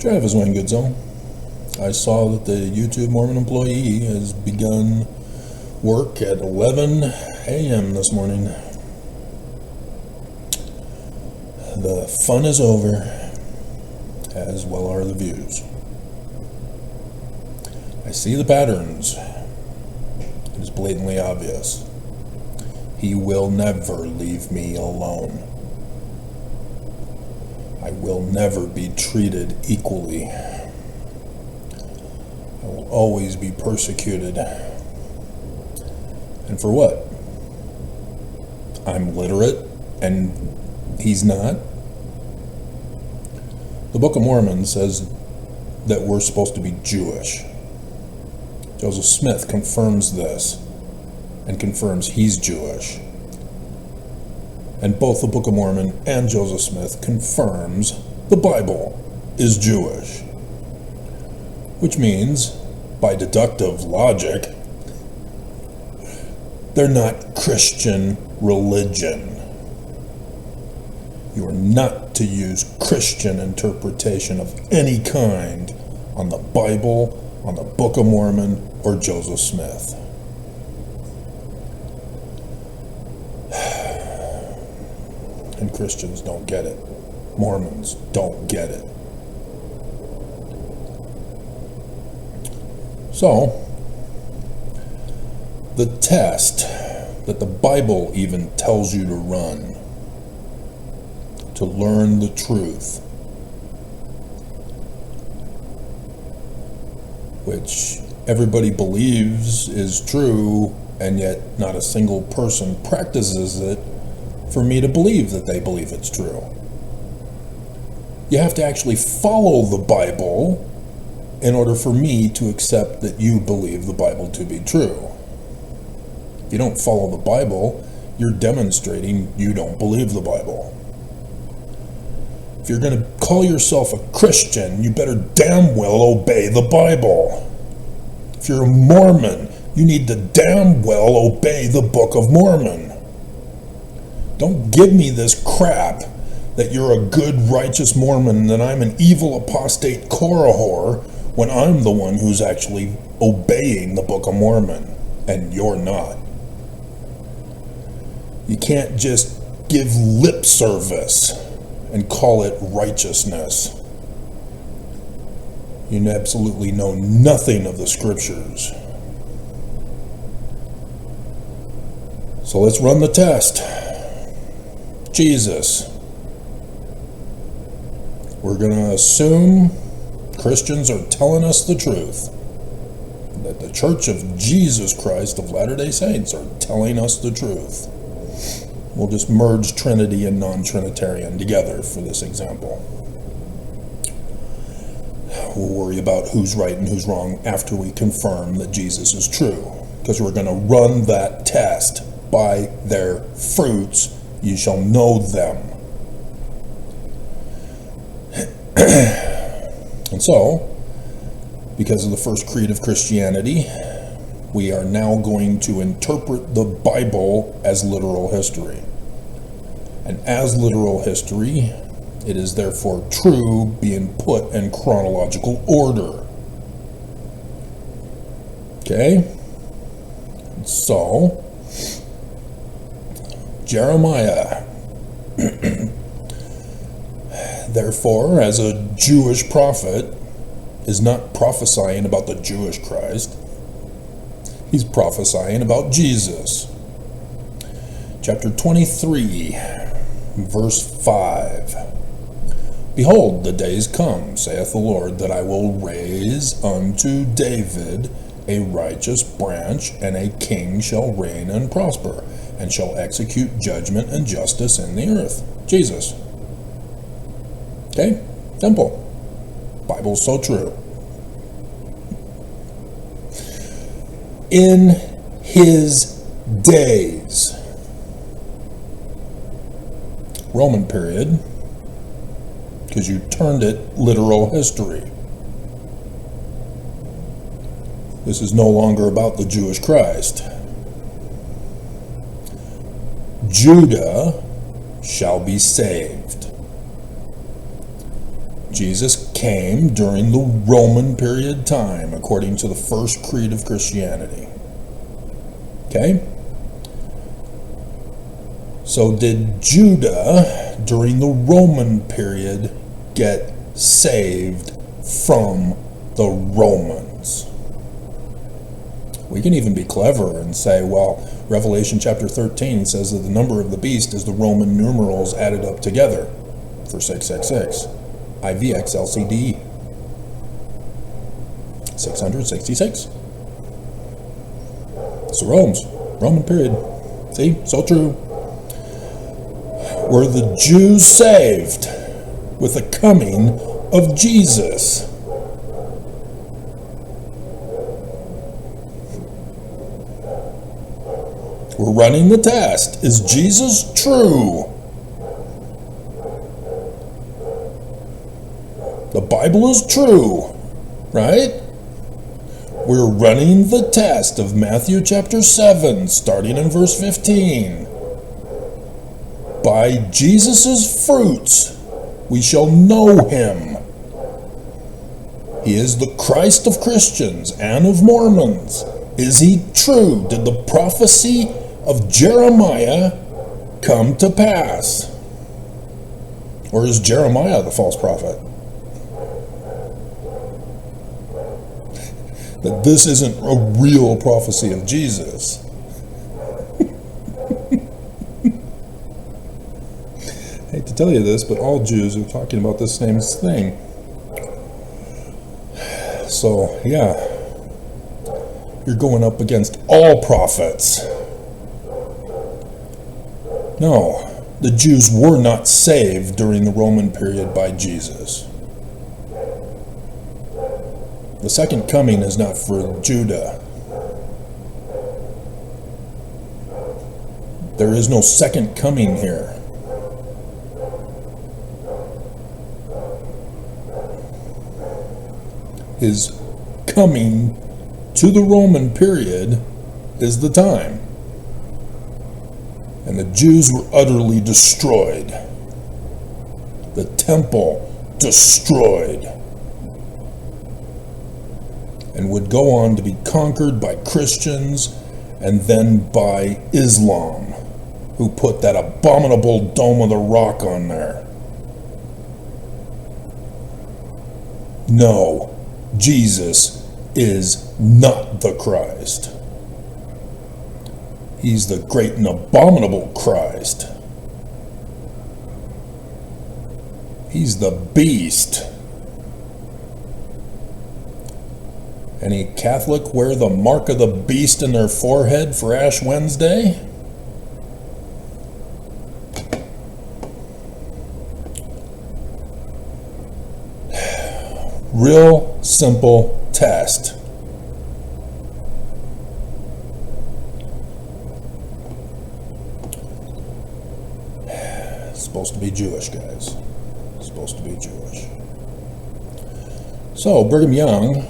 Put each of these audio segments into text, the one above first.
Travis Wayne Goodzone. I saw that the YouTube Mormon employee has begun work at 11 a.m. this morning. The fun is over, as well are the views. I see the patterns. It is blatantly obvious. He will never leave me alone. I will never be treated equally. I will always be persecuted. And for what? I'm literate and he's not. The Book of Mormon says that we're supposed to be Jewish. Joseph Smith confirms this and confirms he's Jewish. And both the Book of Mormon and Joseph Smith confirms the Bible is Jewish. Which means, by deductive logic, they're not Christian religion. You are not to use Christian interpretation of any kind on the Bible, on the Book of Mormon, or Joseph Smith. And Christians don't get it. Mormons don't get it. So, the test that the Bible even tells you to run to learn the truth, which everybody believes is true, and yet not a single person practices it for me to believe that they believe it's true. You have to actually follow the Bible in order for me to accept that you believe the Bible to be true. If you don't follow the Bible, you're demonstrating you don't believe the Bible. If you're going to call yourself a Christian, you better damn well obey the Bible. If you're a Mormon, you need to damn well obey the Book of Mormon. Don't give me this crap that you're a good, righteous Mormon and that I'm an evil, apostate Korahor when I'm the one who's actually obeying the Book of Mormon, and you're not. You can't just give lip service and call it righteousness. You absolutely know nothing of the scriptures. So let's run the test. Jesus. We're going to assume Christians are telling us the truth. That the Church of Jesus Christ of Latter-day Saints are telling us the truth. We'll just merge Trinity and non-Trinitarian together for this example. We'll worry about who's right and who's wrong after we confirm that Jesus is true. Because we're going to run that test. By their fruits you shall know them. And so, because of the first creed of Christianity, we are now going to interpret the Bible as literal history. And as literal history, it is therefore true, being put in chronological order. Okay? So, Jeremiah, therefore, as a Jewish prophet, is not prophesying about the Jewish Christ. He's prophesying about Jesus. Chapter 23, verse 5. Behold, the days come, saith the Lord, that I will raise unto David a righteous branch, and a king shall reign and prosper, and shall execute judgment and justice in the earth. Jesus. Okay? Simple. Bible's so true. In his days. Roman period, because you turned it literal history. This is no longer about the Jewish Christ. Judah shall be saved. Jesus came during the Roman period time, according to the first creed of Christianity. Okay? So did Judah, during the Roman period, get saved from the Romans? We can even be clever and say, well, Revelation chapter 13 says that the number of the beast is the Roman numerals added up together for 666. IVX LCD 666. It's the Roman period. See, so true. Were the Jews saved with the coming of Jesus? We're running the test. Is Jesus true? The Bible is true, right? We're running the test of Matthew chapter 7, starting in verse 15. By Jesus' fruits we shall know him. He is the Christ of Christians and of Mormons. Is he true? Did the prophecy of Jeremiah come to pass? Or is Jeremiah the false prophet? That this isn't a real prophecy of Jesus. I hate to tell you this, but all Jews are talking about the same thing. So, yeah, you're going up against all prophets. No, the Jews were not saved during the Roman period by Jesus. The second coming is not for Judah. There is no second coming here. His coming to the Roman period is the time. And the Jews were utterly destroyed. The temple destroyed. And would go on to be conquered by Christians and then by Islam, who put that abominable Dome of the Rock on there. No, Jesus is not the Christ. He's the great and abominable Christ. He's the beast. Any Catholic wear the mark of the beast in their forehead for Ash Wednesday? Real simple test. It's supposed to be Jewish, guys. It's supposed to be Jewish. So, Brigham Young,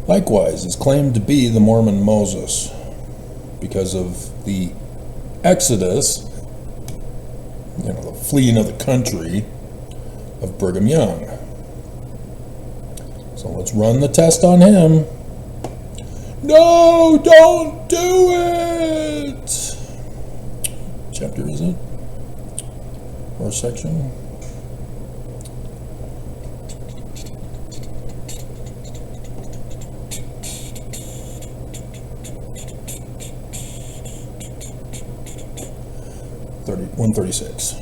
likewise, is claimed to be the Mormon Moses because of the Exodus, the fleeing of the country of Brigham Young. So let's run the test on him. No, don't do it! Chapter is it? Or section? .30, 136.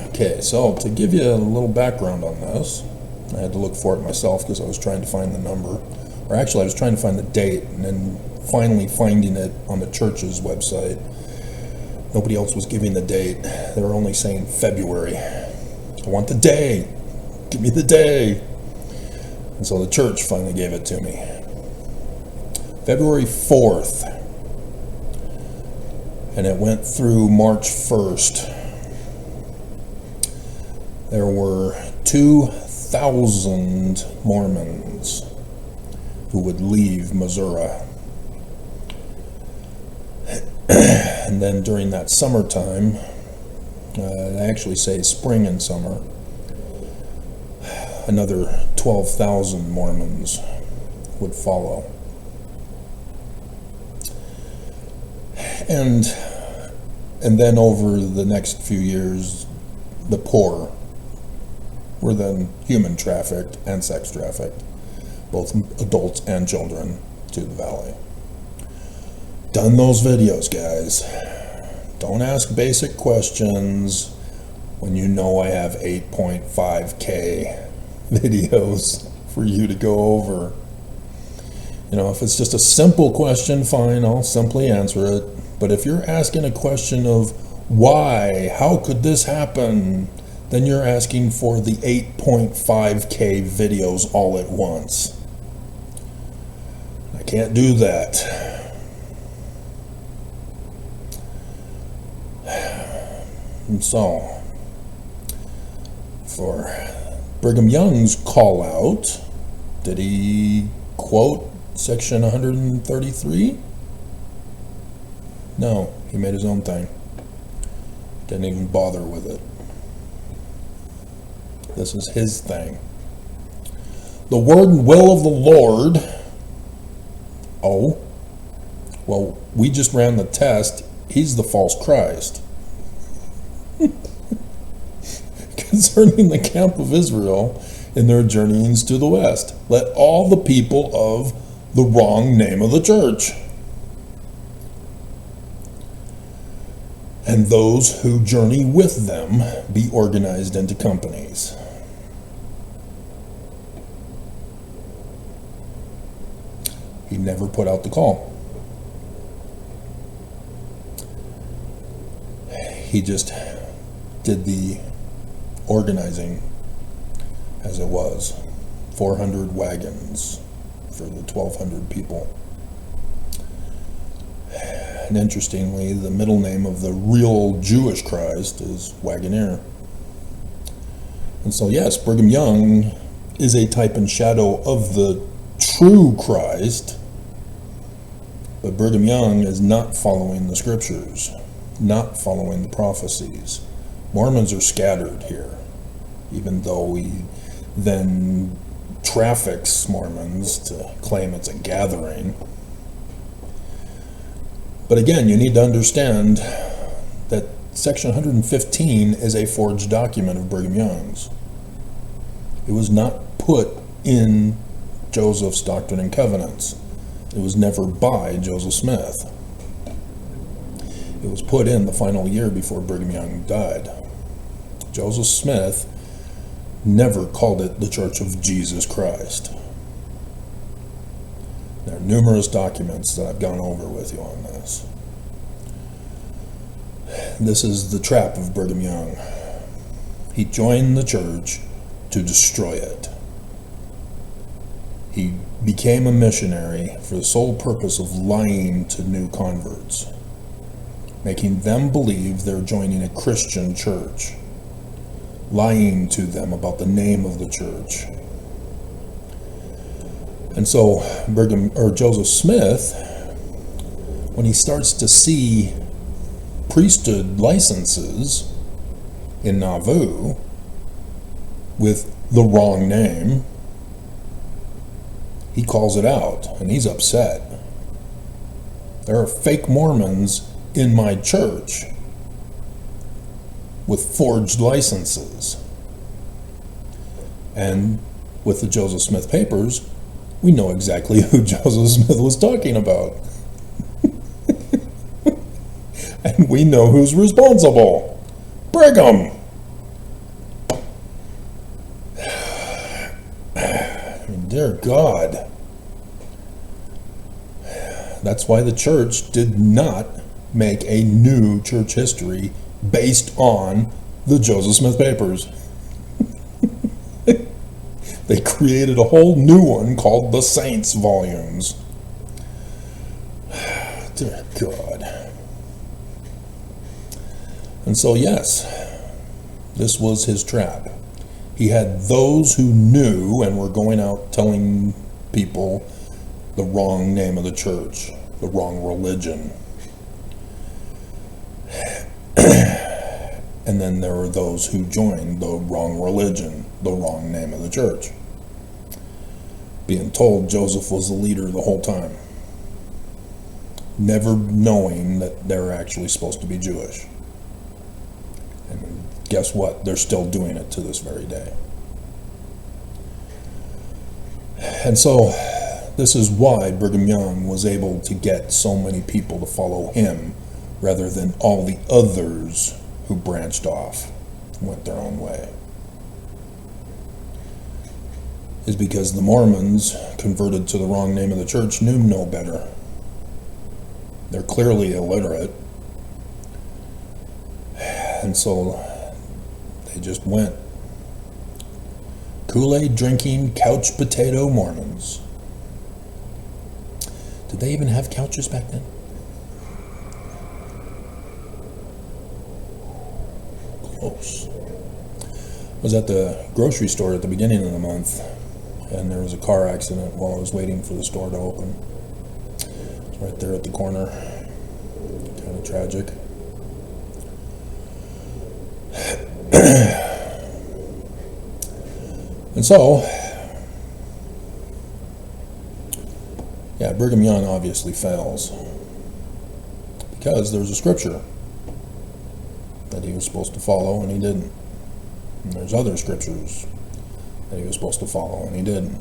Okay, so to give you a little background on this, I had to look for it myself because I was trying to find the number. Or actually, I was trying to find the date, and then finally finding it on the church's website. Nobody else was giving the date. They were only saying February. I want the day. Give me the day. And so the church finally gave it to me. February 4th. And it went through March 1st. There were 2,000 Mormons who would leave Missouri. And then during that summertime, I actually say spring and summer, another 12,000 Mormons would follow. And then over the next few years, the poor were then human trafficked and sex trafficked, both adults and children, to the valley. Done those videos, guys. Don't ask basic questions when you know I have 8.5K videos for you to go over. You know, if it's just a simple question, fine, I'll simply answer it. But if you're asking a question of why, how could this happen, then you're asking for the 8.5K videos all at once. I can't do that. And so, for Brigham Young's call out, did he quote section 133? No, he made his own thing. Didn't even bother with it. This is his thing. The word and will of the Lord. Oh, well, we just ran the test. He's the false Christ. Concerning the camp of Israel in their journeyings to the west, let all the people of the wrong name of the church and those who journey with them be organized into companies. He never put out the call. He just did the organizing as it was. 400 wagons for the 1,200 people. And interestingly, the middle name of the real Jewish Christ is Wagoner. And so yes, Brigham Young is a type and shadow of the true Christ, but Brigham Young is not following the scriptures, not following the prophecies. Mormons are scattered here, even though he then traffics Mormons to claim it's a gathering. But again, you need to understand that section 115 is a forged document of Brigham Young's. It was not put in Joseph's Doctrine and Covenants. It was never by Joseph Smith. It was put in the final year before Brigham Young died. Joseph Smith never called it the Church of Jesus Christ. There are numerous documents that I've gone over with you on this. This is the trap of Brigham Young. He joined the church to destroy it. He became a missionary for the sole purpose of lying to new converts, making them believe they're joining a Christian church, lying to them about the name of the church. And so Joseph Smith, when he starts to see priesthood licenses in Nauvoo with the wrong name, he calls it out, and he's upset. There are fake Mormons in my church with forged licenses. And with the Joseph Smith papers, we know exactly who Joseph Smith was talking about. And we know who's responsible. Brigham! I mean, dear God. That's why the church did not make a new church history based on the Joseph Smith papers. They created a whole new one called the Saints Volumes. Dear God. And so yes, this was his trap. He had those who knew and were going out telling people the wrong name of the church, the wrong religion. And then there were those who joined the wrong religion, the wrong name of the church, being told Joseph was the leader the whole time, never knowing that they're actually supposed to be Jewish. And guess what? They're still doing it to this very day. And so this is why Brigham Young was able to get so many people to follow him rather than all the others who branched off, went their own way. Is because the Mormons, converted to the wrong name of the church, knew no better. They're clearly illiterate. And so they just went. Kool-Aid drinking, couch potato Mormons. Did they even have couches back then? Close. I was at the grocery store at the beginning of the month, and there was a car accident while I was waiting for the store to open. It's right there at the corner. Kind of tragic. And so, yeah, Brigham Young obviously fails because there's a scripture that he was supposed to follow and he didn't. And there's other scriptures that he was supposed to follow and he didn't.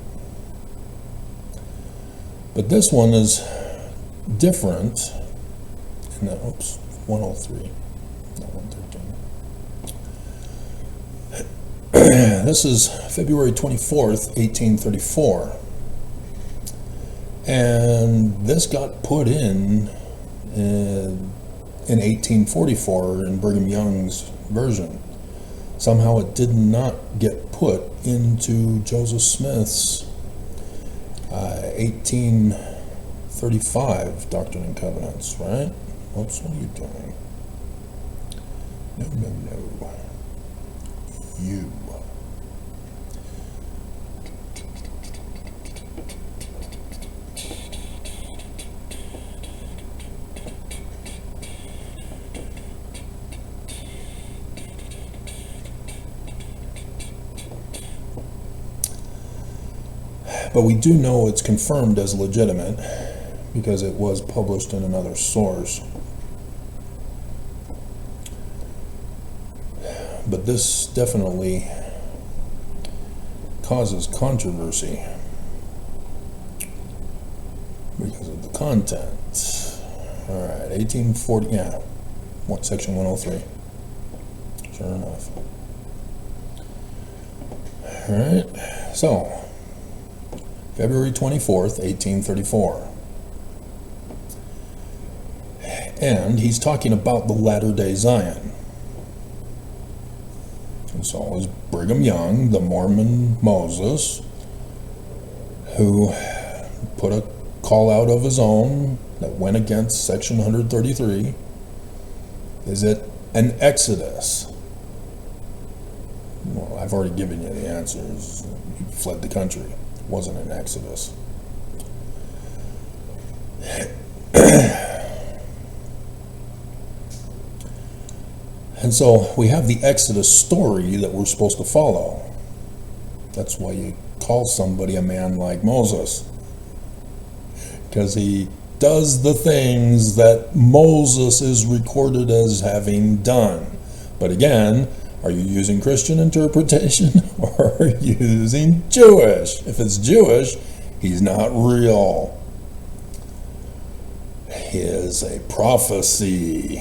But this one is different in that, 103, not 113. This is February 24th, 1834. And this got put in 1844 in Brigham Young's version. Somehow it did not get put into Joseph Smith's 1835 Doctrine and Covenants, right? Oops, what are you doing? No. You. But we do know it's confirmed as legitimate because it was published in another source. But this definitely causes controversy because of the content. All right, 1840, yeah, section 103. Sure enough. All right, so February 24th, 1834. And he's talking about the latter-day Zion. And so is Brigham Young, the Mormon Moses, who put a call out of his own that went against section 133. Is it an exodus? Well, I've already given you the answers. He fled the country. It wasn't an exodus. And so we have the Exodus story that we're supposed to follow. That's why you call somebody a man like Moses, because he does the things that Moses is recorded as having done. But again, are you using Christian interpretation or are you using Jewish? If it's Jewish, he's not real. He is a prophecy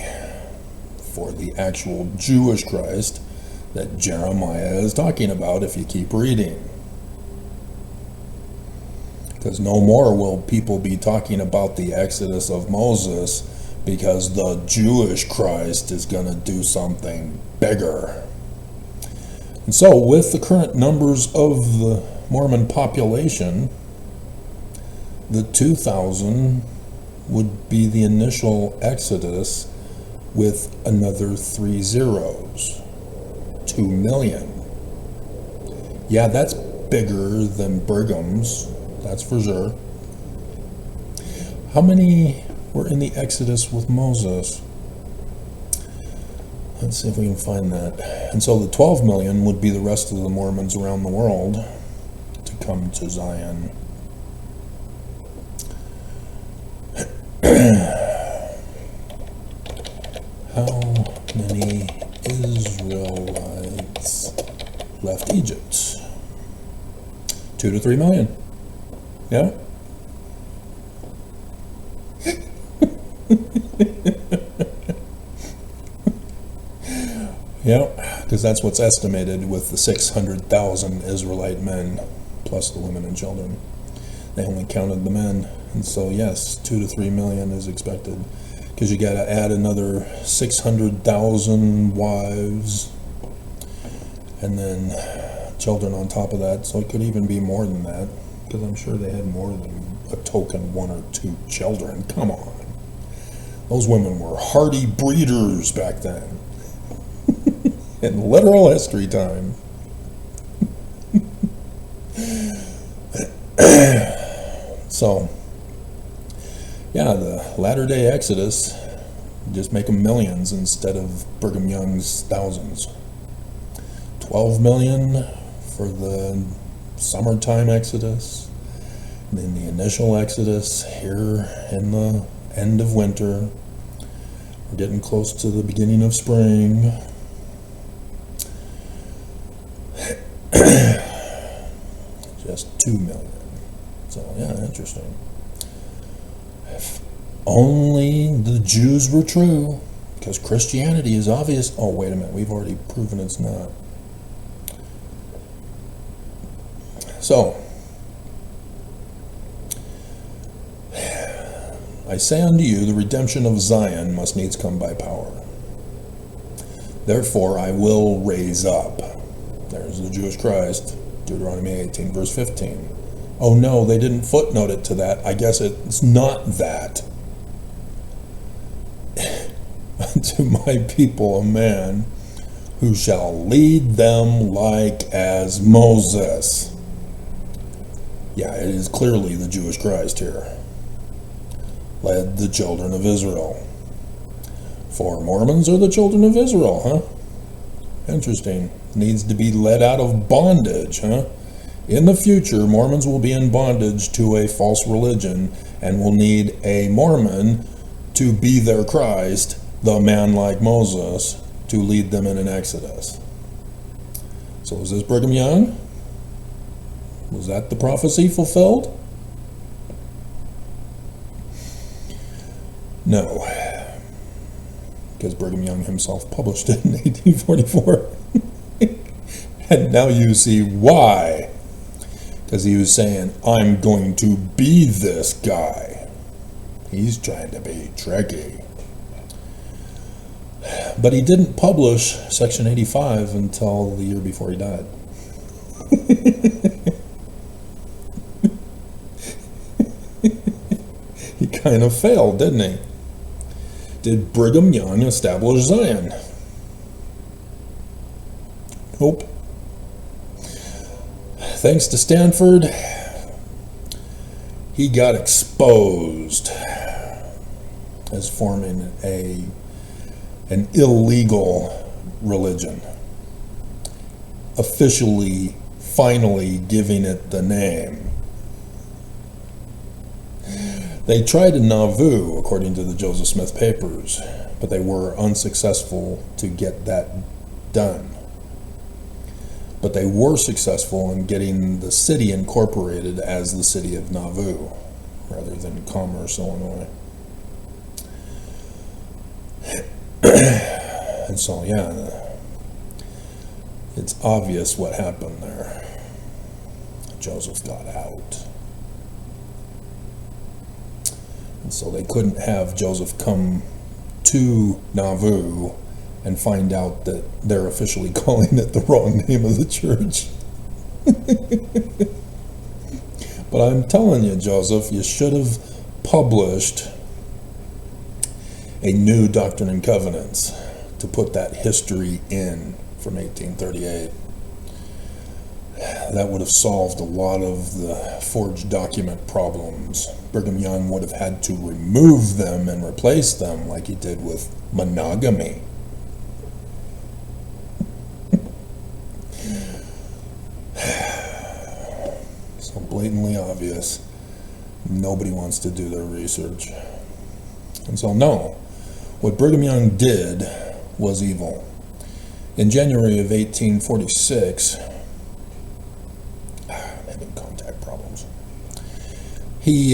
for the actual Jewish Christ that Jeremiah is talking about if you keep reading. Because no more will people be talking about the Exodus of Moses because the Jewish Christ is going to do something bigger. And so with the current numbers of the Mormon population, the 2,000 would be the initial Exodus with another 3 zeros. 2 million. Yeah, that's bigger than Brigham's, that's for sure. How many were in the Exodus with Moses? Let's see if we can find that. And so the 12 million would be the rest of the Mormons around the world to come to Zion. How many Israelites left Egypt? 2 to 3 million. Yeah. Yeah, because that's what's estimated with the 600,000 Israelite men, plus the women and children. They only counted the men. And so, yes, 2 to 3 million is expected. Because you got to add another 600,000 wives, and then children on top of that. So it could even be more than that, because I'm sure they had more than a token 1 or 2 children. Come on. Those women were hardy breeders back then. In literal history time. So, yeah, the latter-day Exodus, just make them millions instead of Brigham Young's thousands. 12 million for the summertime Exodus, then the initial Exodus here in the end of winter. We're getting close to the beginning of spring. Just 2 million. So, yeah, interesting. If only the Jews were true, because Christianity is obvious. Oh, wait a minute, we've already proven it's not. So, I say unto you, the redemption of Zion must needs come by power. Therefore I will raise up. There's the Jewish Christ, Deuteronomy 18, verse 15. Oh no, they didn't footnote it to that. I guess it's not that. To my people a man who shall lead them like as Moses. Yeah, it is clearly the Jewish Christ here. Led the children of Israel. For Mormons are the children of Israel, huh? Interesting. Needs to be led out of bondage, huh? In the future, Mormons will be in bondage to a false religion and will need a Mormon to be their Christ, the man like Moses, to lead them in an exodus. So is this Brigham Young? Was that the prophecy fulfilled? No, because Brigham Young himself published it in 1844. And now you see why. Because he was saying, I'm going to be this guy. He's trying to be tricky. But he didn't publish Section 85 until the year before he died. He kind of failed, didn't he? Did Brigham Young establish Zion? Nope. Thanks to Stanford, he got exposed as forming an illegal religion, officially, finally giving it the name. They tried in Nauvoo, according to the Joseph Smith papers, but they were unsuccessful to get that done. But they were successful in getting the city incorporated as the city of Nauvoo, rather than Commerce, Illinois. And so, yeah, it's obvious what happened there. Joseph got out. And so they couldn't have Joseph come to Nauvoo and find out that they're officially calling it the wrong name of the church. But I'm telling you, Joseph, you should have published a new Doctrine and Covenants to put that history in from 1838. That would have solved a lot of the forged document problems. Brigham Young would have had to remove them and replace them like he did with monogamy. blatantly obvious. Nobody wants to do their research. And so, no, what Brigham Young did was evil. In January of 1846, I'm having contact problems. He,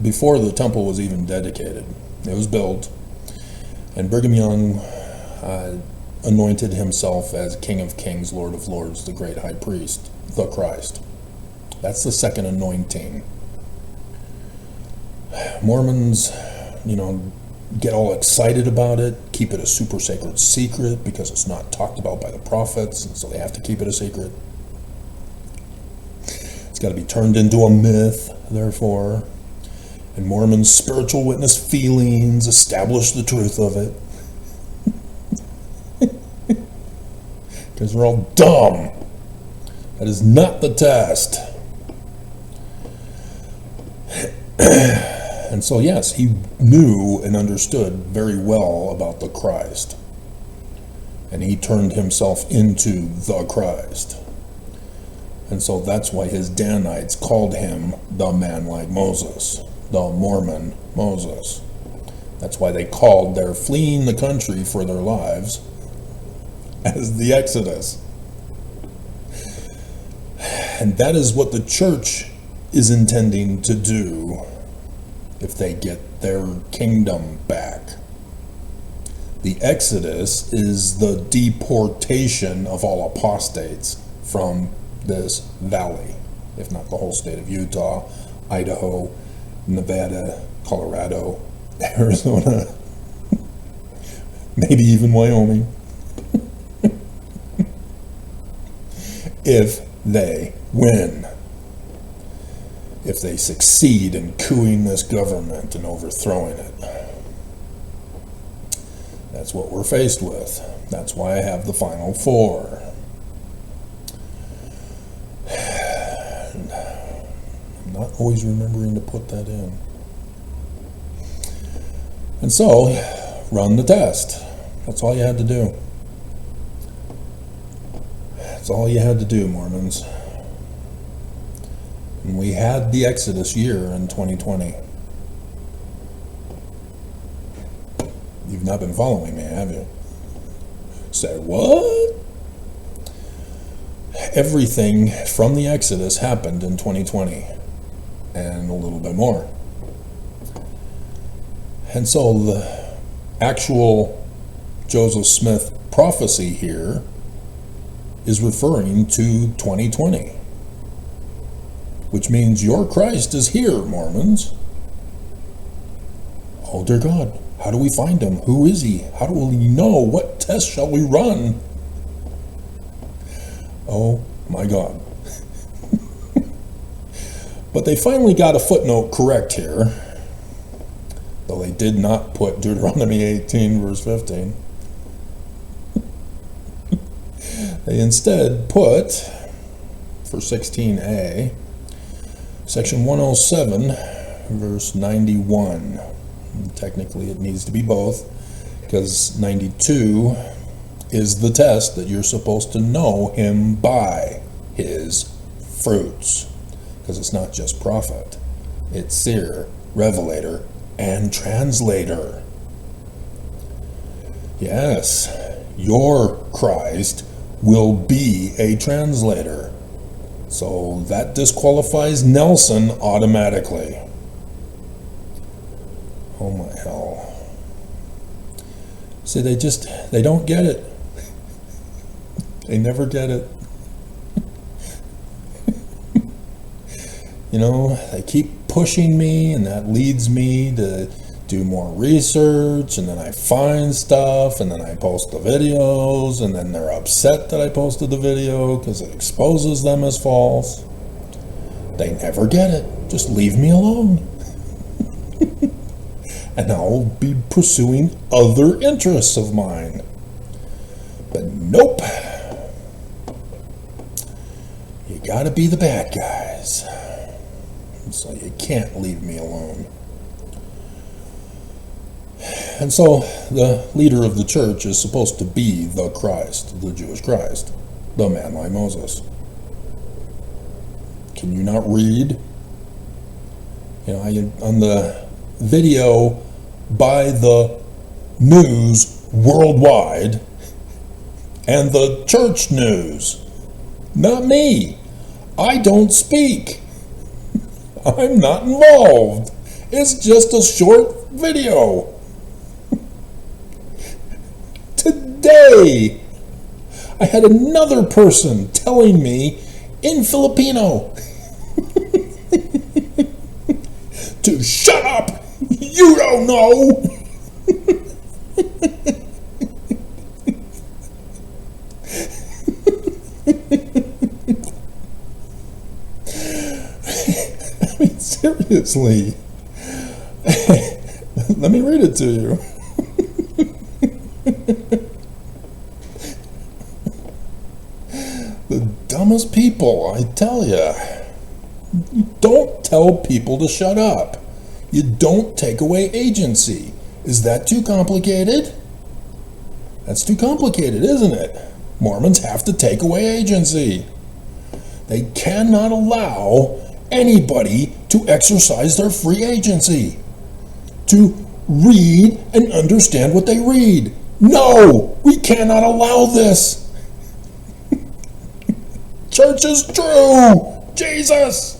before the temple was even dedicated, it was built, and Brigham Young anointed himself as King of Kings, Lord of Lords, the great high priest, the Christ. That's the second anointing. Mormons, get all excited about it, keep it a super sacred secret because it's not talked about by the prophets, and so they have to keep it a secret. It's got to be turned into a myth, therefore. And Mormons' spiritual witness feelings establish the truth of it. Because they're all dumb. That is not the test. And so, yes, he knew and understood very well about the Christ. And he turned himself into the Christ. And so that's why his Danites called him the man like Moses, the Mormon Moses. That's why they called their fleeing the country for their lives as the Exodus. And that is what the church is intending to do if they get their kingdom back. The Exodus is the deportation of all apostates from this valley, if not the whole state of Utah, Idaho, Nevada, Colorado, Arizona, maybe even Wyoming. If they win. If they succeed in cooing this government and overthrowing it. That's what we're faced with. That's why I have the final four. And I'm not always remembering to put that in. And so, run the test. That's all you had to do. That's all you had to do, Mormons. And we had the Exodus year in 2020. You've not been following me, have you? Say, what? Everything from the Exodus happened in 2020, and a little bit more. And so the actual Joseph Smith prophecy here is referring to 2020. Which means your Christ is here, Mormons. Oh, dear God, how do we find him? Who is he? How do we know? What test shall we run? Oh, my God. But they finally got a footnote correct here, though they did not put Deuteronomy 18, verse 15. They instead put, for 16a, Section 107, verse 91. And technically, it needs to be both, because 92 is the test that you're supposed to know him by his fruits. Because it's not just prophet, it's seer, revelator, and translator. Yes, your Christ will be a translator. So that disqualifies Nelson automatically. Oh my hell. See, they don't get it. They never get it. They keep pushing me, and that leads me to do more research, and then I find stuff, and then I post the videos, and then they're upset that I posted the video because it exposes them as false. They never get it. Just leave me alone. And I'll be pursuing other interests of mine. But nope. You gotta be the bad guys. So you can't leave me alone. And so the leader of the church is supposed to be the Christ, the Jewish Christ. the man like Moses. Can you not read? On the video by the news worldwide and the church news, not me. I don't speak. I'm not involved. It's just a short video. Today, I had another person telling me in Filipino to shut up. You don't know. I mean, seriously. Let me read it to you. The dumbest people, I tell ya. You don't tell people to shut up. You don't take away agency. Is that too complicated? That's too complicated, isn't it? Mormons have to take away agency. They cannot allow anybody to exercise their free agency, to read and understand what they read. No, we cannot allow this. Church is true. Jesus.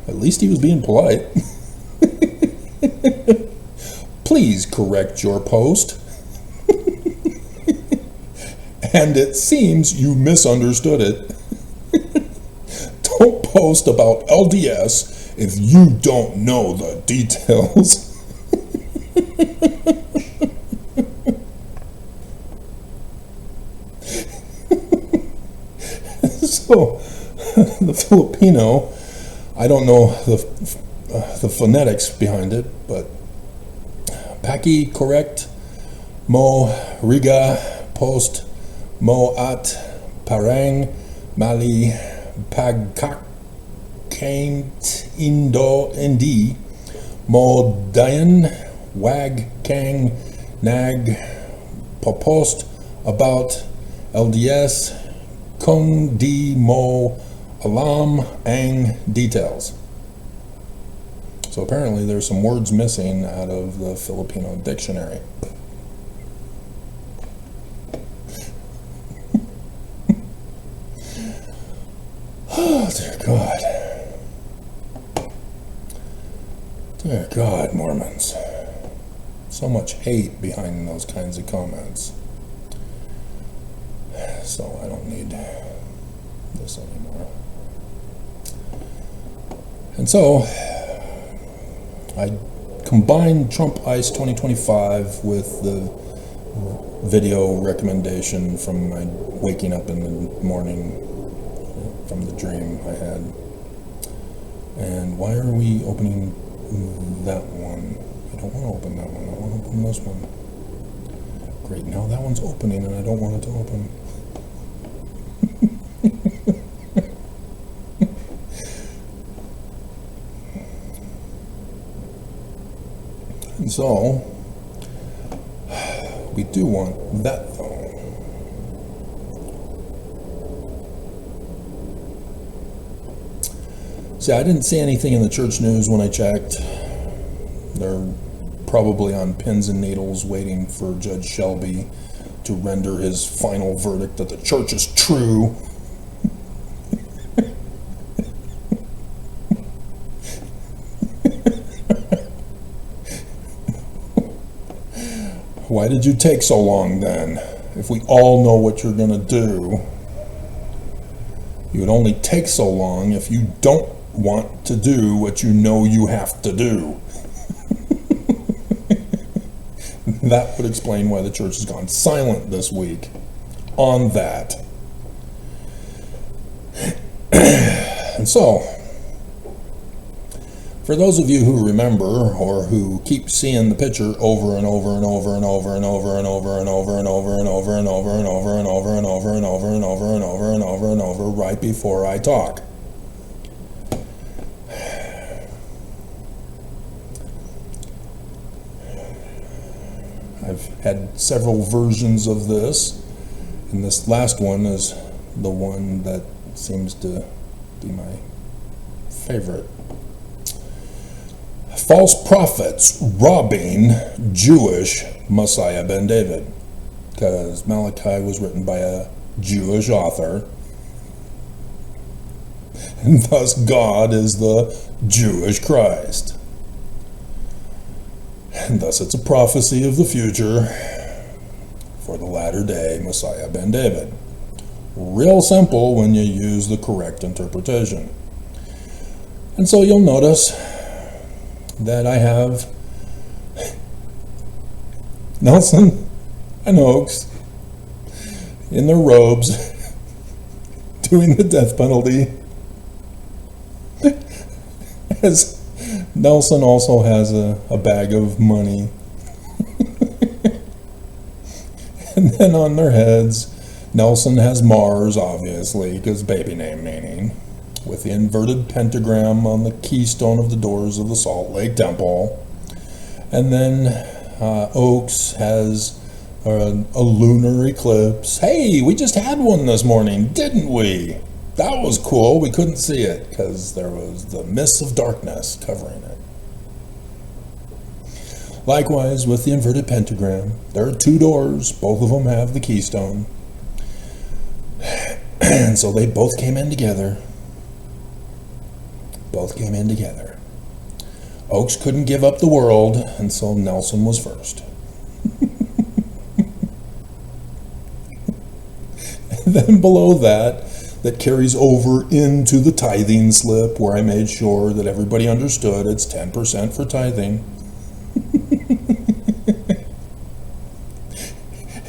At least he was being polite. Please correct your post. And it seems you misunderstood it. Don't post about LDS if you don't know the details. So, the Filipino, I don't know the phonetics behind it, but Paki correct, mo riga post, mo at parang mali pagkak kaint indo indi, mo dayan wag kang nag popost about LDS kung di mo alam ang details. So apparently there's some words missing out of the Filipino dictionary. Oh, dear God. Dear God, Mormons. So much hate behind those kinds of comments. So I don't need this anymore. And so I combined Trump Ice 2025 with the video recommendation from my waking up in the morning from the dream I had. And why are we opening that one? I don't want to open that one. I want to open this one. Great, now that one's opening and I don't want it to open. And so, we do want that though. See, I didn't see anything in the church news when I checked. They're probably on pins and needles waiting for Judge Shelby to render his final verdict that the church is true. Why did you take so long then? If we all know what you're going to do, you would only take so long if you don't want to do what you know you have to do. That would explain why the church has gone silent this week on that. And so, for those of you who remember or who keep seeing the picture over and over and over and over and over and over and over and over and over and over and over and over and over and over and over and over and over and over right before I talk. I've had several versions of this, and this last one is the one that seems to be my favorite. False prophets robbing Jewish Messiah ben David, because Malachi was written by a Jewish author, and thus God is the Jewish Christ. And thus it's a prophecy of the future for the latter day Messiah ben David. Real simple when you use the correct interpretation. And so you'll notice that I have Nelson and Oakes in their robes doing the death penalty. As Nelson also has a bag of money. And then on their heads, Nelson has Mars, obviously, because baby name meaning, with the inverted pentagram on the keystone of the doors of the Salt Lake Temple. And then Oakes has a lunar eclipse. Hey, we just had one this morning, didn't we? That was cool. We couldn't see it because there was the mist of darkness covering it. Likewise, with the inverted pentagram, there are two doors. Both of them have the keystone. And so they both came in together. Both came in together. Oakes couldn't give up the world, and so Nelson was first. And then below that carries over into the tithing slip, where I made sure that everybody understood it's 10% for tithing.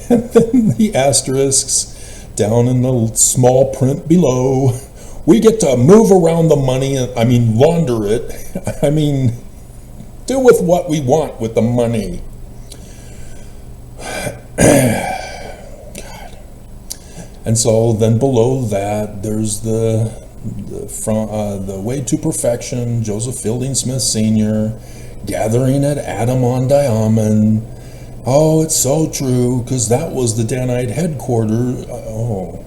And then the asterisks down in the small print below. We get to move around the money, launder it. Do with what we want with the money. God. And so then below that, there's the Way to Perfection, Joseph Fielding Smith Sr., gathering at Adam-on-Diamond. Oh, it's so true, because that was the Danite headquarters. Oh,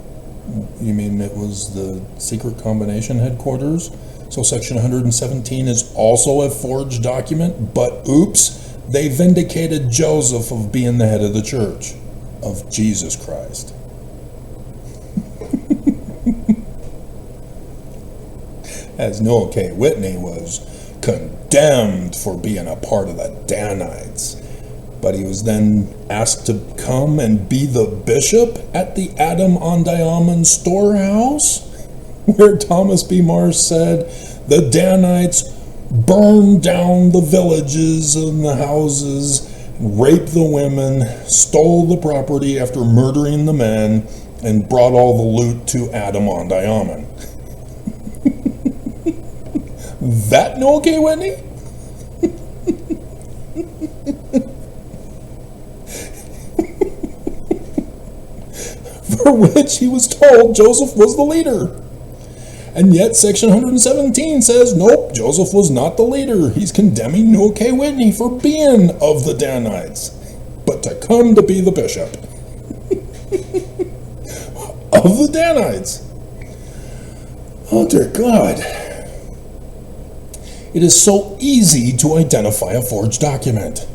you mean it was the secret combination headquarters? So section 117 is also a forged document, but oops, they vindicated Joseph of being the head of the church of Jesus Christ. As Noah K. Whitney was condemned for being a part of the Danites, but he was then asked to come and be the bishop at the Adam-on-Diamond storehouse, where Thomas B. Marsh said the Danites burned down the villages and the houses, raped the women, stole the property after murdering the men, and brought all the loot to Adam-on-Diamond. That Noel K. Whitney? For which he was told Joseph was the leader. And yet section 117 says, nope, Joseph was not the leader. He's condemning Noel K. Whitney for being of the Danites, but to come to be the bishop of the Danites. Oh dear God. It is so easy to identify a forged document.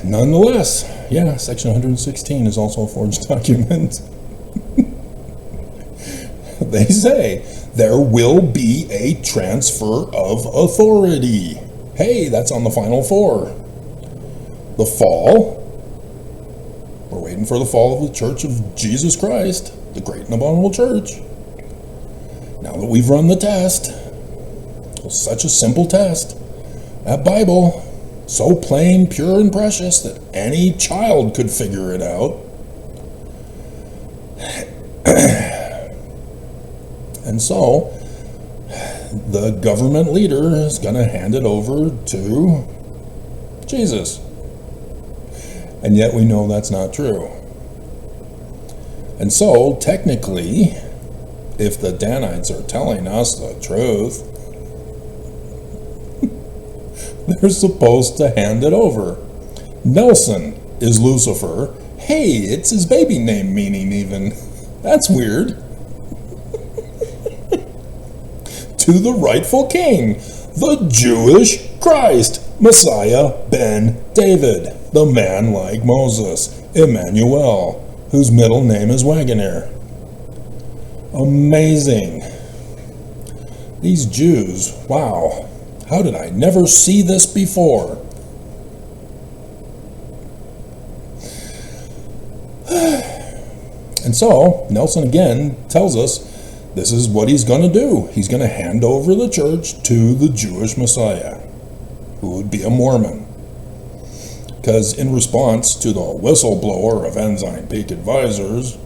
Nonetheless, yeah, section 116 is also a forged document. They say there will be a transfer of authority. Hey, that's on the final four. The fall. We're waiting for the fall of the Church of Jesus Christ, the great and abominable church. Now that we've run the test, such a simple test, that Bible, so plain, pure, and precious that any child could figure it out. And so, the government leader is going to hand it over to Jesus. And yet we know that's not true. And so, technically, if the Danites are telling us the truth, they're supposed to hand it over. Nelson is Lucifer. Hey, it's his baby name meaning even. That's weird. To the rightful king, the Jewish Christ, Messiah ben David, the man like Moses, Emmanuel, whose middle name is Wagoner. Amazing. These Jews, wow, how did I never see this before? And so, Nelson again tells us this is what he's going to do. He's going to hand over the church to the Jewish Messiah, who would be a Mormon. Because in response to the whistleblower of Ensign Peak Advisors,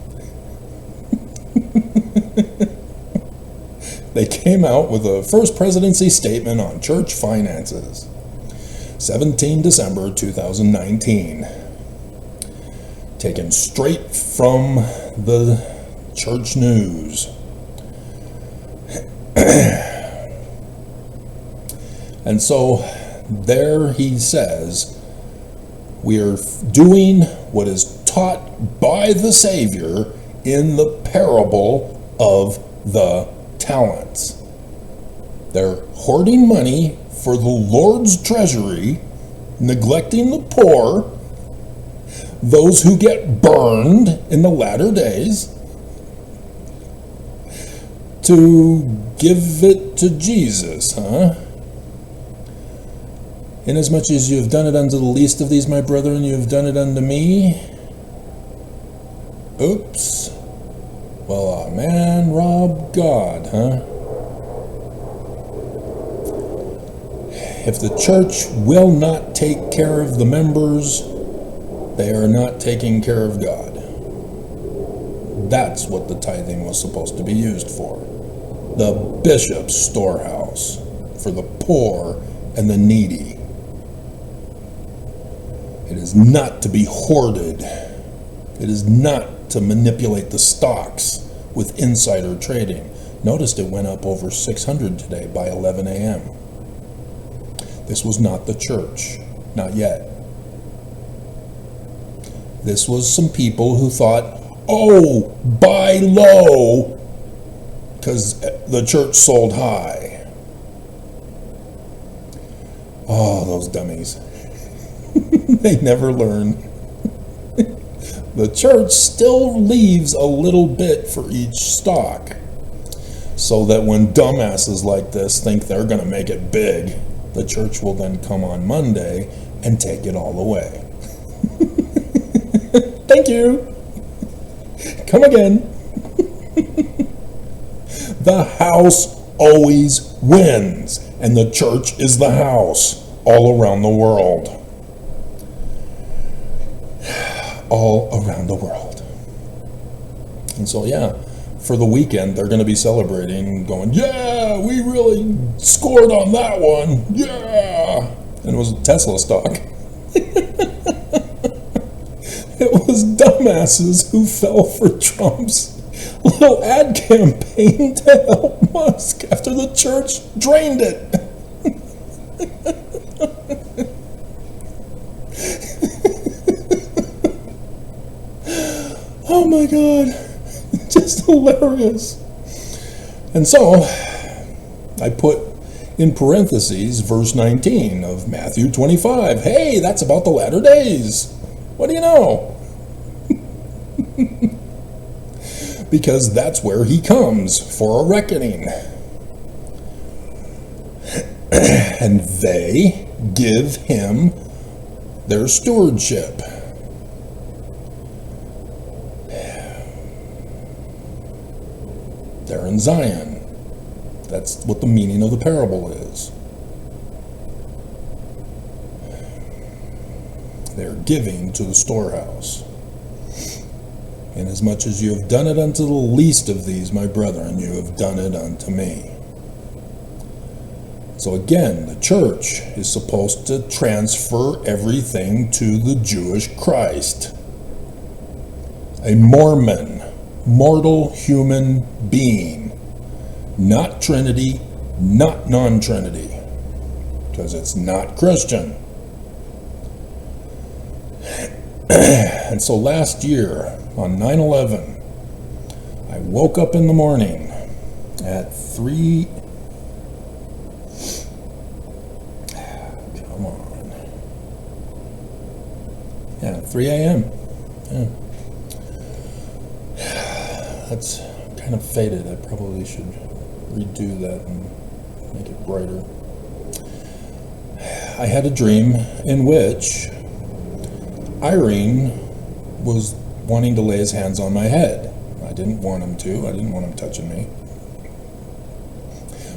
they came out with a First Presidency statement on church finances, 17 December 2019. Taken straight from the church news. And so there he says, we are doing what is taught by the Savior in the parable of the talents. They're hoarding money for the Lord's treasury, neglecting the poor, those who get burned in the latter days, to give it to Jesus, huh? Inasmuch as you have done it unto the least of these, my brethren, you have done it unto me. Oops. Well, a man robbed God, huh? If the church will not take care of the members, they are not taking care of God. That's what the tithing was supposed to be used for. The bishop's storehouse for the poor and the needy. It is not to be hoarded. It is not to manipulate the stocks with insider trading. Noticed it went up over 600 today by 11 a.m. This was not the church. Not yet. This was some people who thought, oh, buy low because the church sold high. Oh, those dummies. They never learn. The church still leaves a little bit for each stock, so that when dumbasses like this think they're going to make it big, the church will then come on Monday and take it all away. Thank you. Come again. The house always wins, and the church is the house all around the world. All around the world. And so, yeah, for the weekend, they're going to be celebrating, going, yeah, we really scored on that one. Yeah. And it was Tesla stock. It was dumbasses who fell for Trump's little ad campaign to help Musk after the church drained it. Oh my God, just hilarious. And so I put in parentheses verse 19 of Matthew 25. Hey, that's about the latter days. What do you know? Because that's where he comes for a reckoning. And they give him their stewardship. They're in Zion. That's what the meaning of the parable is. They're giving to the storehouse. Inasmuch as you have done it unto the least of these, my brethren, you have done it unto me. So again, the church is supposed to transfer everything to the Jewish Christ. A Mormon, mortal human being. Not Trinity, not non-Trinity. Because it's not Christian. And so last year, on 9/11, I woke up in the morning at 3... Come on. Yeah, 3 a.m. Yeah. That's kind of faded. I probably should redo that and make it brighter. I had a dream in which Irene was wanting to lay his hands on my head. I didn't want him to. I didn't want him touching me.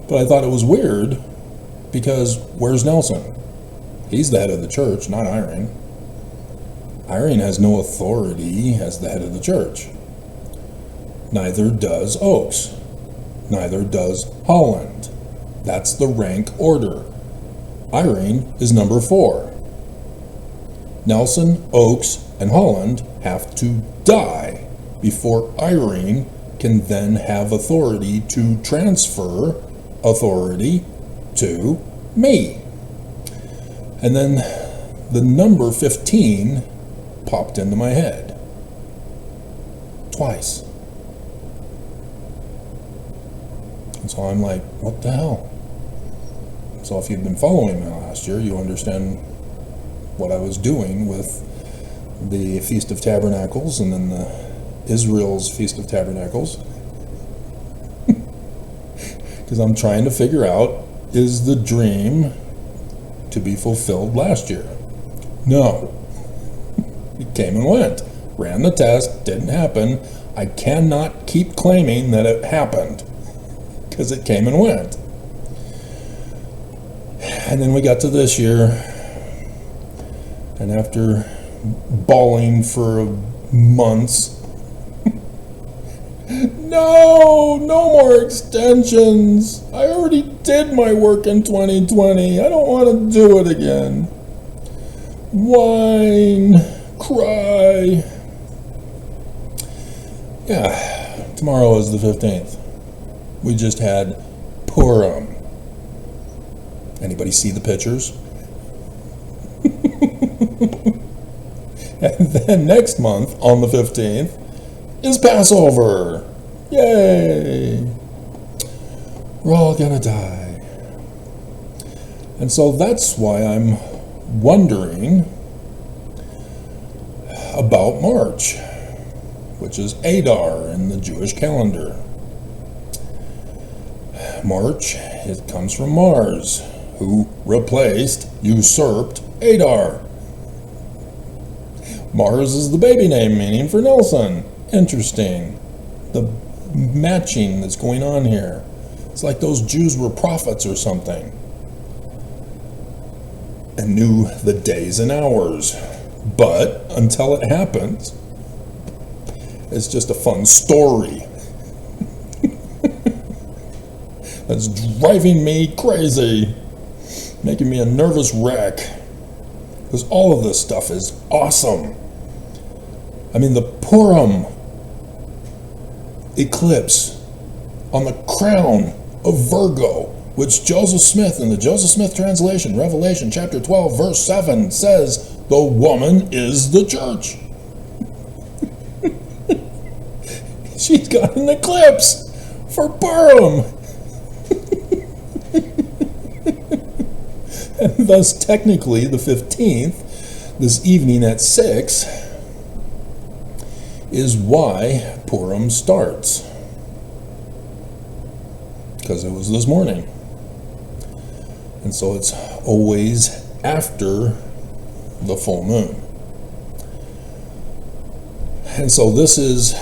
But I thought it was weird because where's Nelson? He's the head of the church, not Irene. Irene has no authority as the head of the church. Neither does Oakes. Neither does Holland. That's the rank order. Irene is number 4. Nelson, Oakes, and Holland have to die before Irene can then have authority to transfer authority to me. And then the number 15 popped into my head. Twice. And so I'm like, what the hell? So if you've been following me last year, you understand what I was doing with the Feast of Tabernacles and then the Israel's Feast of Tabernacles. Because I'm trying to figure out, is the dream to be fulfilled last year? No. It came and went. Ran the test, didn't happen. I cannot keep claiming that it happened because it came and went. And then we got to this year, and after bawling for months, no more extensions. I already did my work in 2020. I don't want to do it again. Whine, cry. Yeah, tomorrow is the 15th. We just had Purim. Anybody see the pictures? And then next month, on the 15th, is Passover. Yay! We're all gonna die. And so that's why I'm wondering about March, which is Adar in the Jewish calendar. March, it comes from Mars, who replaced, usurped Adar. Mars is the baby name meaning for Nelson. Interesting. The matching that's going on here. It's like those Jews were prophets or something and knew the days and hours. But until it happens, it's just a fun story. That's driving me crazy, making me a nervous wreck, because all of this stuff is awesome. I mean, the Purim eclipse on the crown of Virgo, which Joseph Smith, in the Joseph Smith translation, Revelation chapter 12, verse 7, says the woman is the church. She's got an eclipse for Purim. And thus, technically, the 15th, this evening at 6, is why Purim starts. Because it was this morning. And so it's always after the full moon. And so this is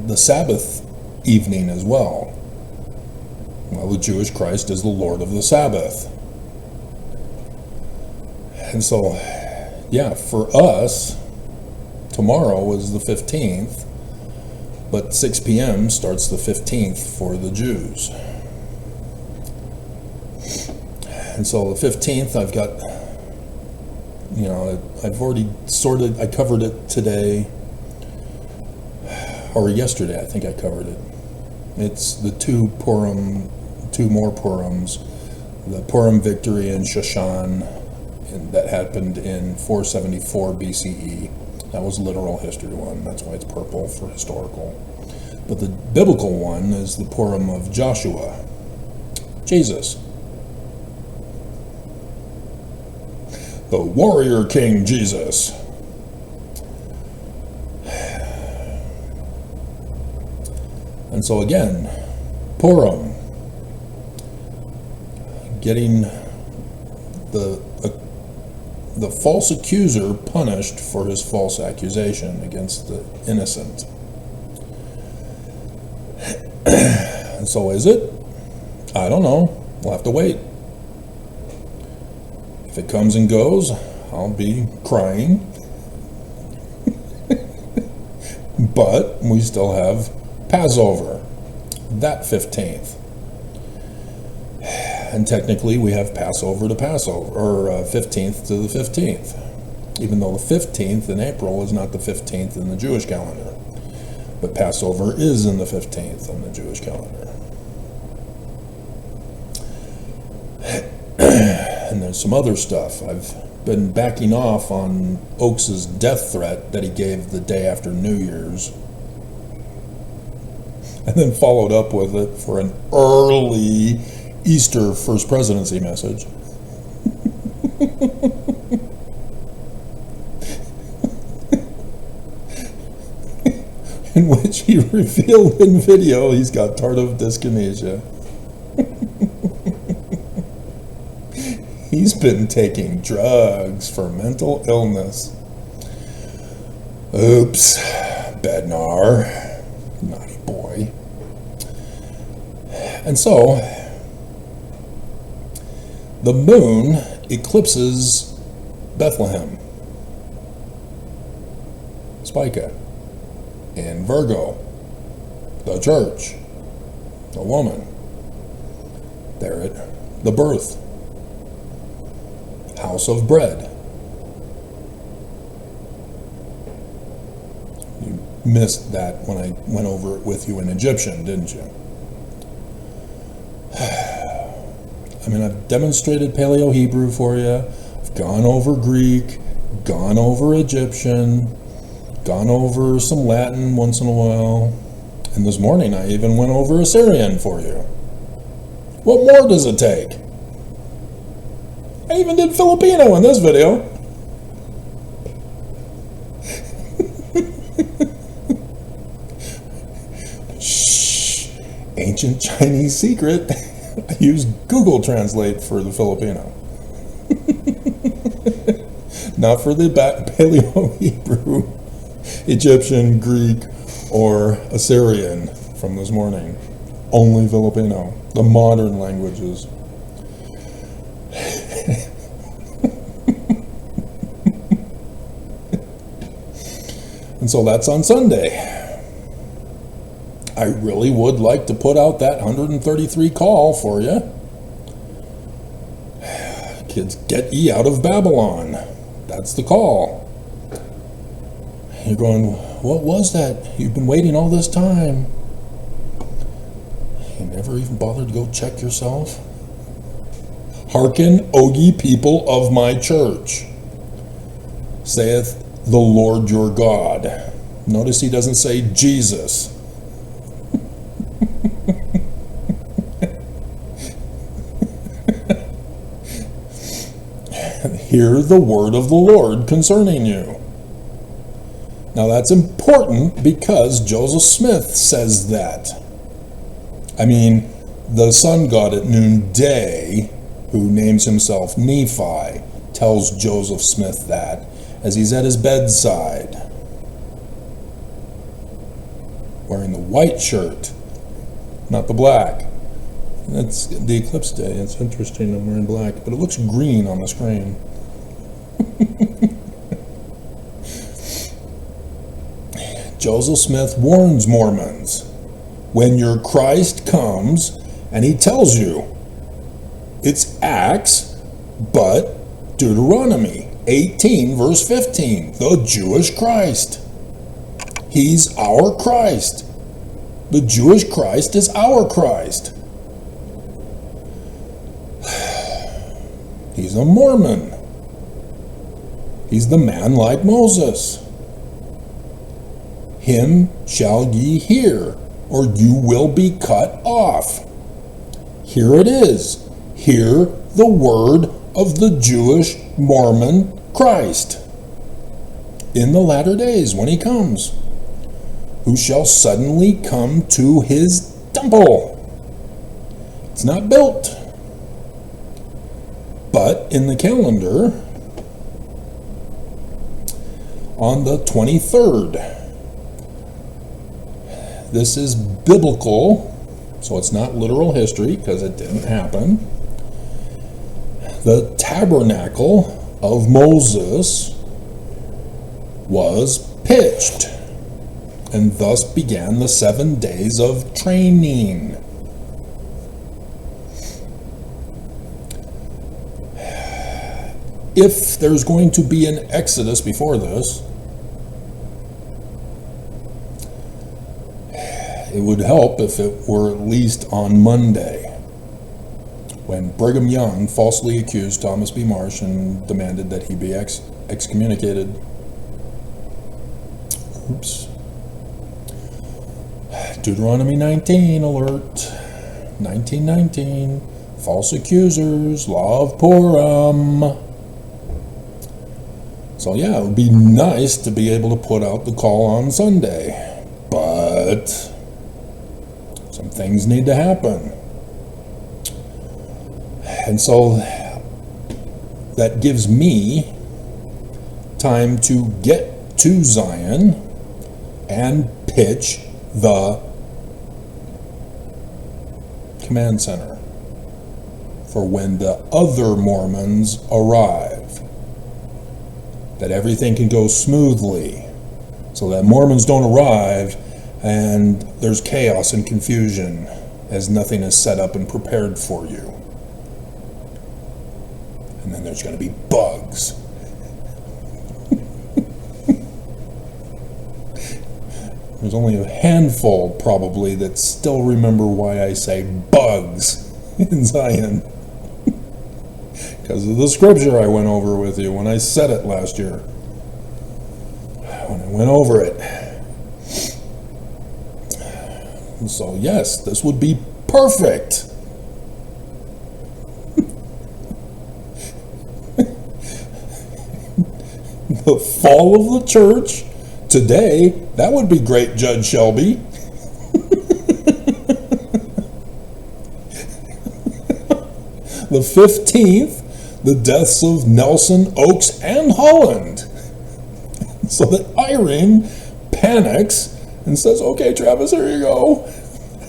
the Sabbath evening as well. Well, the Jewish Christ is the Lord of the Sabbath. And so, yeah, for us, tomorrow is the 15th, but 6 p.m. starts the 15th for the Jews. And so the 15th, I've got, I've already I covered it today, or yesterday, I think I covered it. It's the two more Purims, the Purim victory in Shushan and that happened in 474 BCE. That was literal history one. That's why it's purple for historical. But the biblical one is the Purim of Joshua, Jesus. The warrior king Jesus. And so again, Purim, getting the false accuser punished for his false accusation against the innocent. And so is it? I don't know. We'll have to wait. If it comes and goes, I'll be crying. But we still have Passover, that 15th. And technically we have Passover to Passover, or 15th to the 15th. Even though the 15th in April is not the 15th in the Jewish calendar. But Passover is in the 15th on the Jewish calendar. And there's some other stuff. I've been backing off on Oakes's death threat that he gave the day after New Year's. And then followed up with it for an early Easter First Presidency message. In which he revealed in video he's got tardive dyskinesia. He's been taking drugs for mental illness. Oops, Bednar. Naughty boy. And so, the moon eclipses Bethlehem, Spica, in Virgo, the church, the woman, there at the birth, house of bread. You missed that when I went over it with you in Egyptian, didn't you? I mean, I've demonstrated Paleo-Hebrew for you. I've gone over Greek, gone over Egyptian, gone over some Latin once in a while. And this morning I even went over Assyrian for you. What more does it take? I even did Filipino in this video. Shh. Ancient Chinese secret. I used Google Translate for the Filipino. Not for the Paleo-Hebrew, Egyptian, Greek, or Assyrian from this morning. Only Filipino, the modern languages. And so that's on Sunday. I really would like to put out that 133 call for you. Kids, get ye out of Babylon. That's the call. You're going, what was that? You've been waiting all this time. You never even bothered to go check yourself? Hearken, O ye people of my church, saith the Lord your God. Notice he doesn't say Jesus. Hear the word of the Lord concerning you. Now that's important because Joseph Smith says that. I mean, the sun god at noonday, who names himself Nephi, tells Joseph Smith that as he's at his bedside, wearing the white shirt, not the black. That's the eclipse day. It's interesting I'm wearing black, but it looks green on the screen. Joseph Smith warns Mormons, when your Christ comes and he tells you it's Acts, but Deuteronomy 18 verse 15, the Jewish Christ. He's our Christ. The Jewish Christ is our Christ. He's a Mormon. He's the man like Moses. Him shall ye hear, or you will be cut off. Here it is. Hear the word of the Jewish Mormon Christ in the latter days when he comes, who shall suddenly come to his temple. It's not built, but in the calendar, on the 23rd. This is biblical, so it's not literal history because it didn't happen. The tabernacle of Moses was pitched, and thus began the 7 days of training. If there's going to be an exodus before this, it would help if it were at least on Monday, when Brigham Young falsely accused Thomas B. Marsh and demanded that he be excommunicated. Oops. Deuteronomy 19 alert. 1919. False accusers. Law of Purim. So yeah, it would be nice to be able to put out the call on Sunday. But some things need to happen. And so that gives me time to get to Zion and pitch the command center for when the other Mormons arrive, that everything can go smoothly, so that Mormons don't arrive and there's chaos and confusion as nothing is set up and prepared for you. And then there's going to be bugs. There's only a handful, probably, that still remember why I say bugs in Zion. Because of the scripture I went over with you when I said it last year. When I went over it. So yes, this would be perfect. The fall of the church today, that would be great, Judge Shelby. The 15th, the deaths of Nelson, Oakes, and Holland. So that Irene panics and says, okay, Travis, here you go.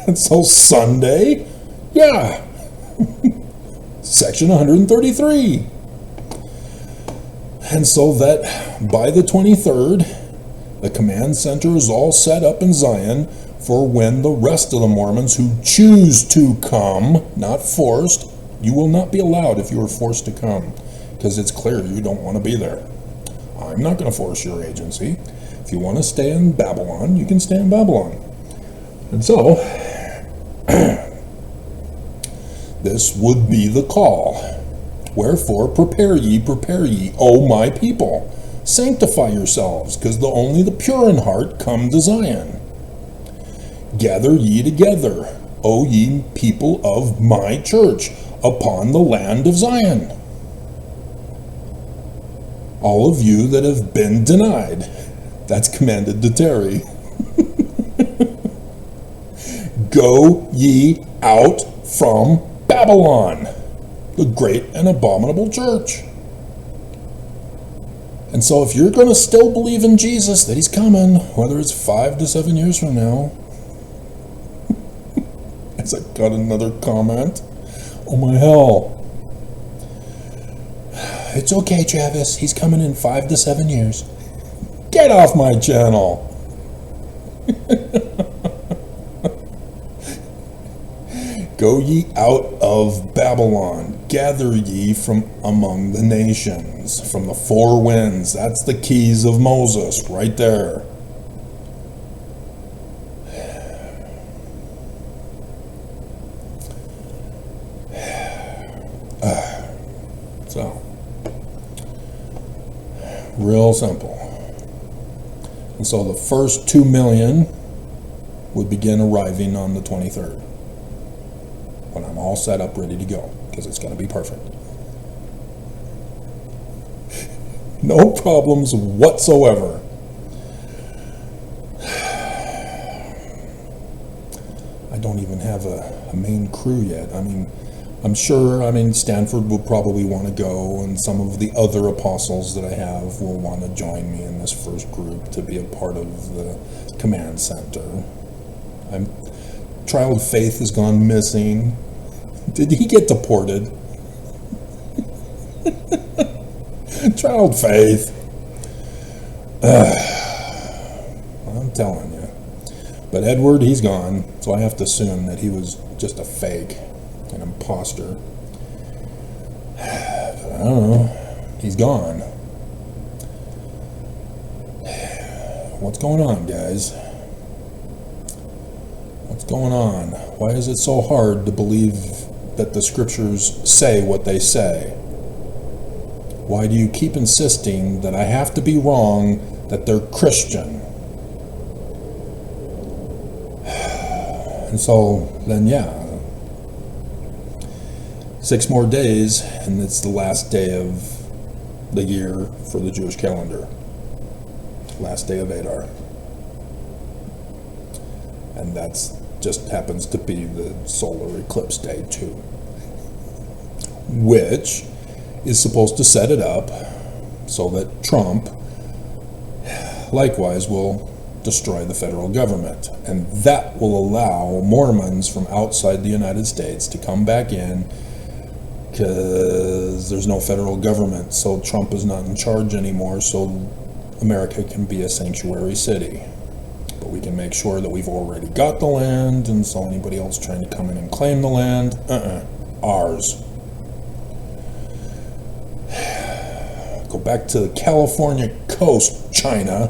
And so Sunday, yeah, section 133. And so that by the 23rd, the command center is all set up in Zion for when the rest of the Mormons who choose to come, not forced, you will not be allowed if you are forced to come, because it's clear you don't want to be there. I'm not going to force your agency. If you want to stay in Babylon, you can stay in Babylon. And so, this would be the call. Wherefore, prepare ye, O my people. Sanctify yourselves, because only the pure in heart come to Zion. Gather ye together, O ye people of my church, upon the land of Zion. All of you that have been denied. That's commanded to tarry. Go ye out from Babylon, the great and abominable church. And so if you're going to still believe in Jesus, that he's coming, whether it's 5 to 7 years from now, as I got another comment, oh my hell. It's okay, Travis, he's coming in 5 to 7 years. Get off my channel. Go ye out of Babylon, gather ye from among the nations, from the four winds. That's the keys of Moses, right there. So, real simple. And so the first 2 million would begin arriving on the 23rd, when I'm all set up, ready to go, because it's going to be perfect. No problems whatsoever. I don't even have a main crew yet. I mean, I'm sure, Stanford will probably want to go, and some of the other apostles that I have will want to join me in this first group to be a part of the command center. Child Faith has gone missing. Did he get deported? Child Faith. I'm telling you. But Edward, he's gone, so I have to assume that he was just a fake, an imposter. I don't know. He's gone. What's going on, guys? What's going on? Why is it so hard to believe that the scriptures say what they say? Why do you keep insisting that I have to be wrong, that they're Christian? And so, then 6 more days, and it's the last day of the year for the Jewish calendar. Last day of Adar. And that's just happens to be the solar eclipse day too, which is supposed to set it up so that Trump likewise will destroy the federal government, and that will allow Mormons from outside the United States to come back in, because there's no federal government, so Trump is not in charge anymore, so America can be a sanctuary city. But we can make sure that we've already got the land, and so anybody else trying to come in and claim the land, ours. Go back to the California coast, China.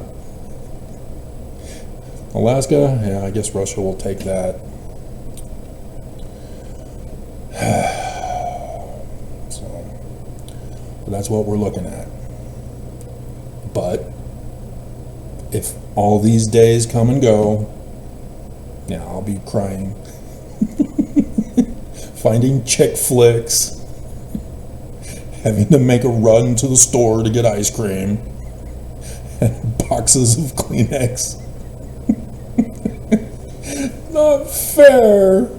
Alaska, yeah, I guess Russia will take that. So that's what we're looking at. But if all these days come and go, yeah, I'll be crying. Finding chick flicks. Having to make a run to the store to get ice cream. And boxes of Kleenex. Not fair.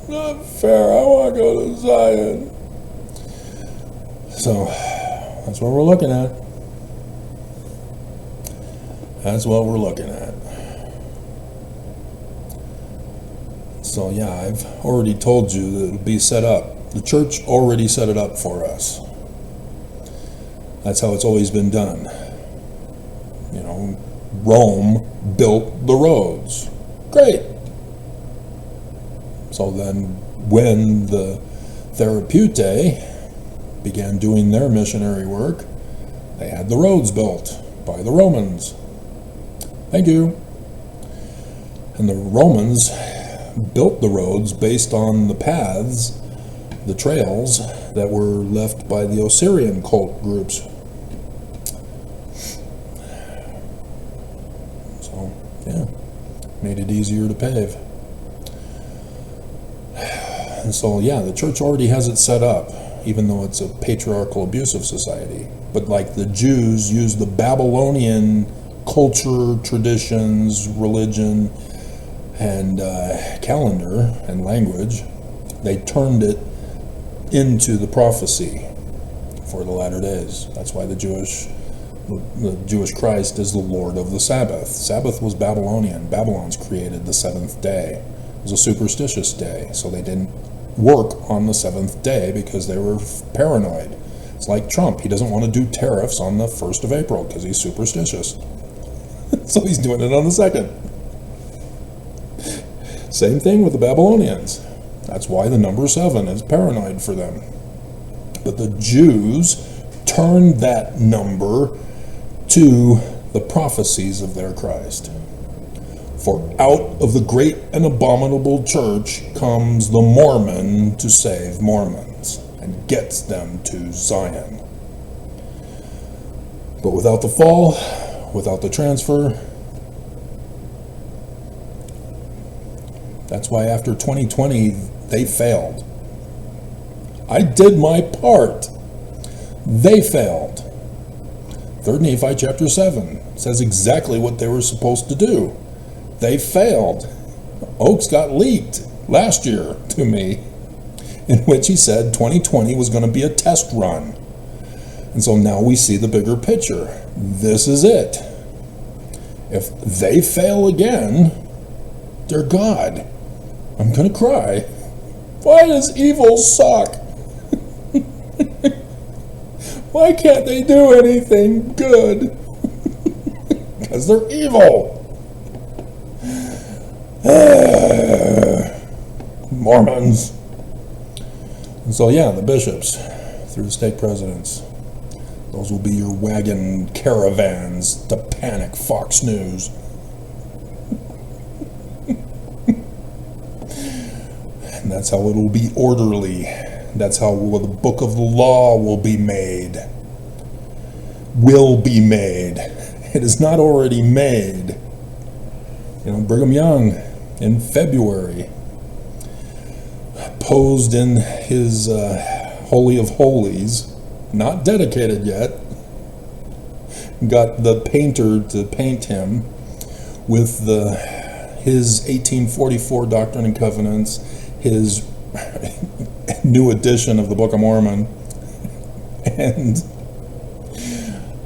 Not fair. I want to go to Zion. So, that's what we're looking at. That's what we're looking at. So yeah, I've already told you that it'll be set up. The church already set it up for us. That's how it's always been done. You know, Rome built the roads. Great. So then when the Therapeutae began doing their missionary work, they had the roads built by the Romans. Thank you. And the Romans built the roads based on the paths, the trails that were left by the Osirian cult groups. So, yeah, made it easier to pave. And so, yeah, the church already has it set up, even though it's a patriarchal, abusive society. But like the Jews used the Babylonian culture, traditions, religion, and calendar and language, they turned it into the prophecy for the latter days. That's why the Jewish Christ is the Lord of the Sabbath. Sabbath was Babylonian. Babylon's created the seventh day. It was a superstitious day, so they didn't work on the seventh day because they were paranoid. It's like Trump. He doesn't want to do tariffs on the 1st of April because he's superstitious. So he's doing it on the 2nd. Same thing with the Babylonians. That's why the number 7 is paranoid for them. But the Jews turned that number to the prophecies of their Christ. For out of the great and abominable church comes the Mormon to save Mormons and gets them to Zion. But without the fall, without the transfer, that's why after 2020, they failed. I did my part. They failed. 3 Nephi chapter 7 says exactly what they were supposed to do. They failed. Oaks got leaked last year to me, in which he said 2020 was going to be a test run. And so now we see the bigger picture. This is it. If they fail again, dear God, I'm going to cry. Why does evil suck? Why can't they do anything good? Because they're evil. Mormons. And so yeah, the bishops through the stake presidents. Those will be your wagon caravans to panic Fox News. And that's how it will be orderly. That's how the book of the law will be made. Will be made. It is not already made. You know, Brigham Young in February posed in his Holy of Holies, not dedicated yet, got the painter to paint him with his 1844 Doctrine and Covenants, his new edition of the Book of Mormon, and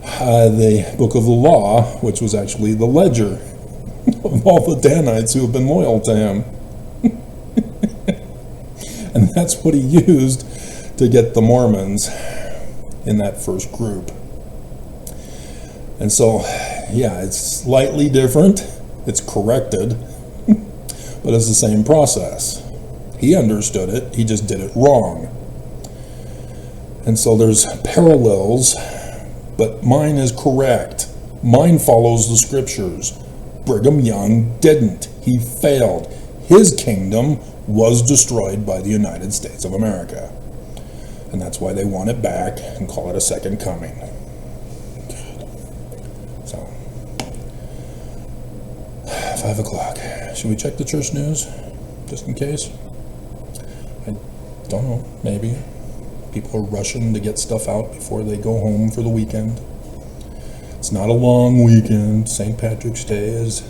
the Book of the Law, which was actually the ledger of all the Danites who have been loyal to him. And that's what he used to get the Mormons in that first group. And so, yeah, it's slightly different. It's corrected, but it's the same process. He understood it, he just did it wrong. And so there's parallels, but mine is correct. Mine follows the scriptures. Brigham Young didn't. He failed. His kingdom was destroyed by the United States of America. And that's why they want it back and call it a second coming. So, 5 o'clock. Should we check the church news, just in case? I don't know, maybe. People are rushing to get stuff out before they go home for the weekend. It's not a long weekend. St. Patrick's Day is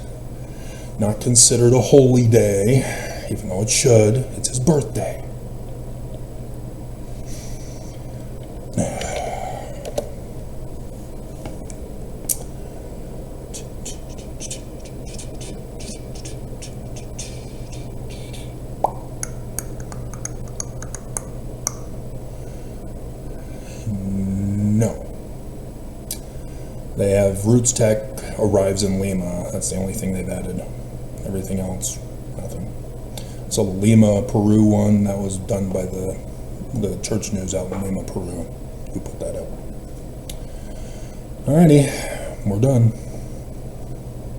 not considered a holy day, even though it should. It's his birthday. No. They have Roots Tech arrives in Lima. That's the only thing they've added. Everything else, nothing. So the Lima, Peru one, that was done by the church news out in Lima, Peru. Who put that up? Alrighty, we're done.